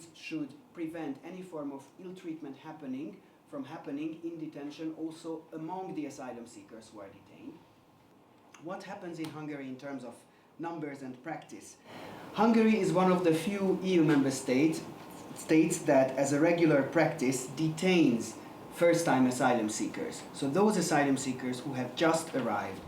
states should prevent any form of ill treatment from happening in detention, also among the asylum seekers who are detained. What happens in Hungary in terms of numbers and practice? Hungary is one of the few EU member states that, as a regular practice, detains first-time asylum seekers. So those asylum seekers who have just arrived.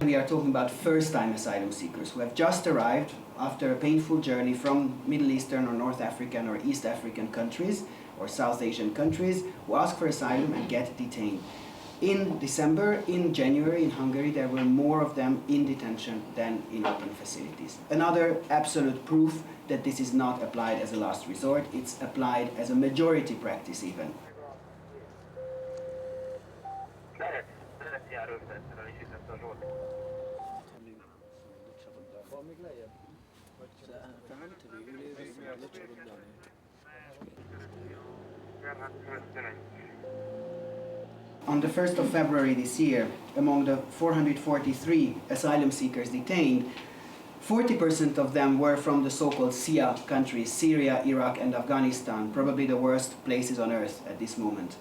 We are talking about first-time asylum seekers who have just arrived after a painful journey from Middle Eastern or North African or East African countries or South Asian countries, who ask for asylum and get detained. In December, in January, in Hungary, there were more of them in detention than in open facilities. Another absolute proof that this is not applied as a last resort, it's applied as a majority practice even. On the 1st of February this year, among the 443 asylum seekers detained, 40% of them were from the so-called SIA countries, Syria, Iraq and Afghanistan, probably the worst places on earth at this moment.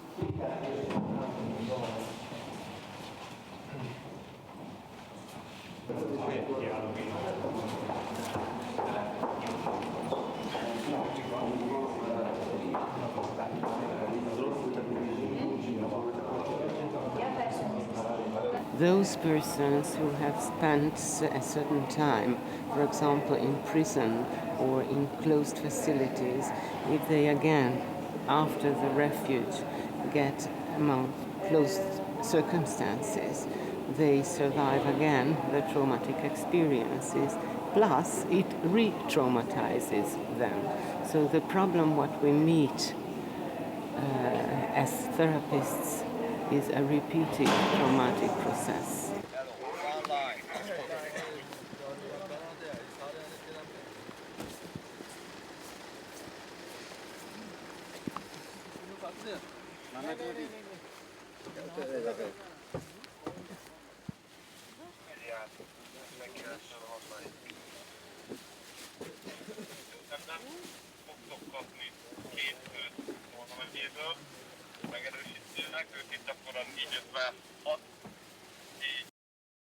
Those persons who have spent a certain time, for example in prison or in closed facilities, if they again, after the refuge, get among closed circumstances, they survive again the traumatic experiences, plus it re-traumatizes them. So the problem what we meet as therapists is a repeated traumatic process. Megerősítőnek, ők itt akkor így 5